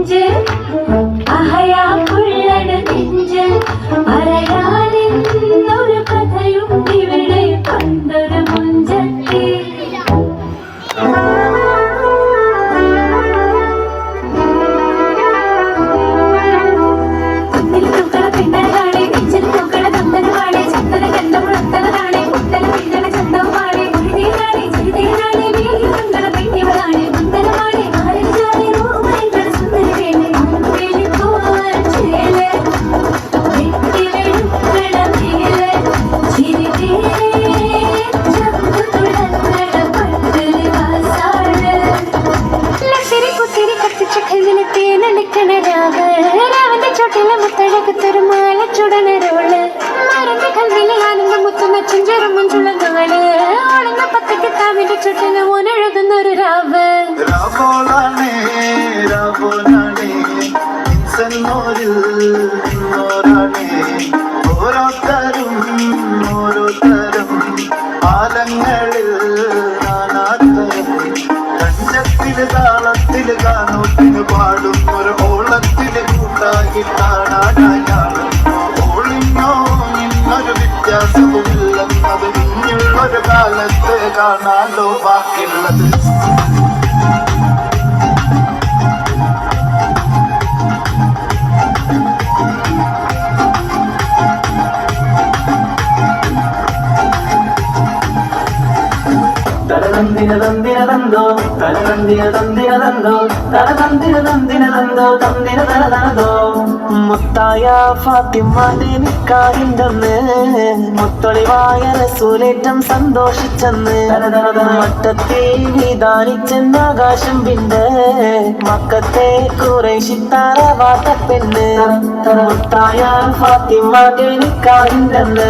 നെഞ്ച് അഹയാ പുള്ളട നെഞ്ച് പറയാനെന്നൊരു കഥയുണ്ടിവിടെ പണ്ടൊരു മുഞ്ചത്തി ഓരോരുത്തരും ആലങ്ങളിൽ നാനാത്തരം കഞ്ചത്തില് താളത്തില് ഗാനോത്തിന് പാടും ഒരു ഓളത്തില് കൂട്ടായിട്ടാണ് ഓളിന്നോ നിന്നൊരു വ്യത്യാസവുമില്ലെന്നത് ഇനിയുള്ളൊരു കാലത്ത് കാണാലോ ബാക്കിയുള്ളത് തനതന്തിനതന്തിനതന്തോ തനതന്തിനതന്തിനതന്തോ തനതന്തിനതന്തിനതന്തോ തന്തിനതനതനതോ മുത്തായ ഫാത്തിമാന്റെ നിക്കാഹിന്റെന്ന് മുത്തൊളിവായ റസൂലേറ്റം സന്തോഷിച്ചെന്ന് മട്ടത്തെ വിധാനിച്ചെന്ന് ആകാശം പിന്നെ മക്കത്തെ കുറേശിത്താറവാത്ത പെണ്ണ് മുത്തായ ഫാത്തിമാന്റെ നിക്കാഹിന്റെന്ന്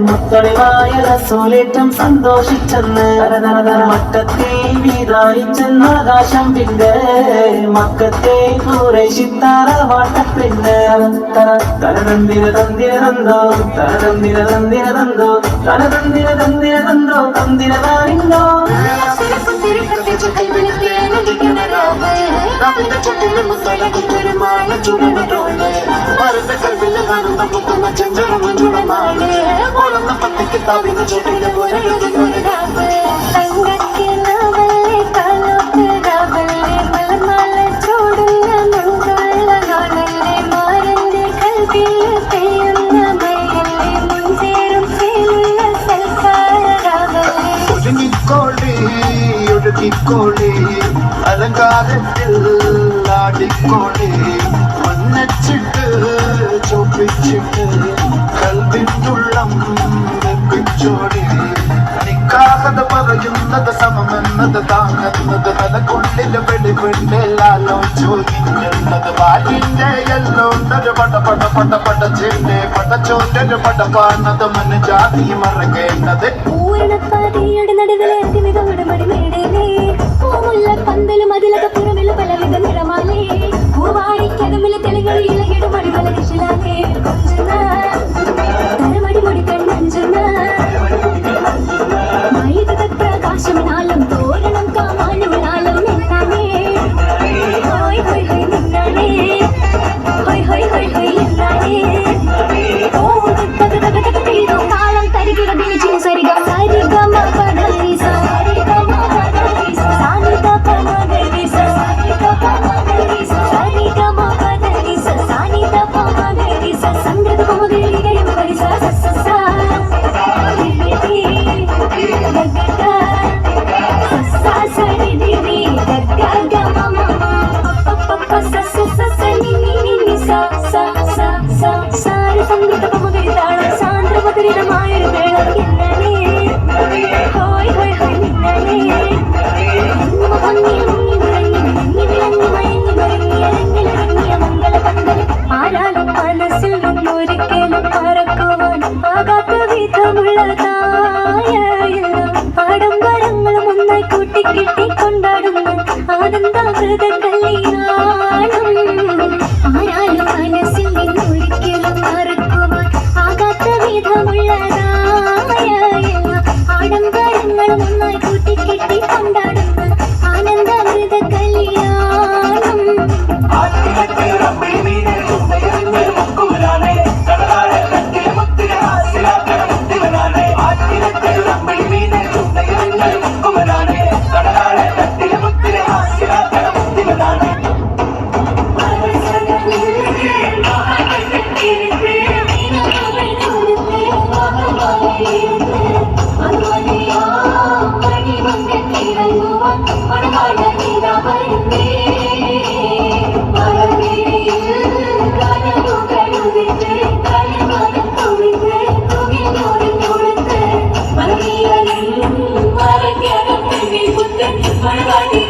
മുത്തൊളിവായ റസൂലേറ്റം സന്തോഷിച്ചെന്ന് മട്ടത്തെ വിധാനിച്ചെന്ന് ആകാശം പിന്നെ മക്കത്തെ കുറേശിത്താറവാത്ത പെണ്ണ് തനതന്തിനതന്തിനതന്തോ തനതന്തിനതന്തിനതന്തോ തനതന്തിനതന്തിനതന്തോ തന്തിനതാനിന്തോ ഒഴുകിക്കോളി അലങ്കാരത്തിൽ ആടിക്കോളി മണ്ണച്ചിട്ട് ചോപ്പിച്ചിട്ട് കൽവിറ്റുള്ളം വെപ്പിച്ചോടി നിക്കാഹത പറയുന്നത് സമമെന്നത് താങ്ങുന്നത് തലക്കുള്ളില് വെടിവിണ്ടെല്ലാലോ ചോദിക്കുന്നത് വാലിന്റെ എല്ലോണ്ടൊരു പടച്ചേന്റെ പടച്ചോന്റെ പടപ്പാണത് മനുജാതി മറക്കേണ്ടത് പന്തലും അതിലൊക്കെ പുറമില്ല പലവിധ നിറമാലേ പൂവാടിക്കതുമില്ല തെളികൾ ഇളകിടും അടിമല ദിശിലാകെ തലമടി മുടിക്കൺ മഞ്ചുന്ന പ്രകാശം തോരണം കാമാനുളാലും എന്നാനേ ഹോയ് ഹോയ് ഹോയ് നിന്നാനേ ഹോയ് ഹോയ് ഹോയ് ഹോയ് എന്നാനേ ഓ തകതകതകതീരോ കാലം തരികിട ദിലിച്ചിന് സരിഗ സരിഗമ പദനി സരിഗമ പദനി സാനിത പമഗരി സരിഗ പമഗരി സരിഗമ പദനി സാനിത പമഗരി സംഗത പമഗരി ഗരി മഗരി സ ആരാലും മനസ്സിൽ നിന്നൊരിക്കലും പറക്കുവാൻ ആകാത്ത വിധമുള്ളതായ ആഡംബരങ്ങളും ഒന്നായി കൂട്ടിക്കെട്ടി കൊണ്ടാടുന്ന ആനന്ദാമൃത കല്യാണം ആരാലും മനസ്സിൽ നിന്നൊരിക്കലും മറക്കുവാൻ ആകാത്ത വിധമുള്ളതായ ആഡംബരങ്ങളും ഒന്നായി കൂട്ടിക്കെട്ടി കൊണ്ടാടുന്ന ആനന്ദാമൃത കല്യാണം ഇറങ്ങുവാൻ മണവാള നീതാ വരുന്നേ മലർവേലിയിൽ കനവുകളുദിച്ച് കളിമനം തുളിച്ച് തുകിഞ്ഞോടിഞ്ഞൊടുത്ത് മലനീരലിൽ മറയ്ക്കകം പുത്തൻ മണവാട്ടി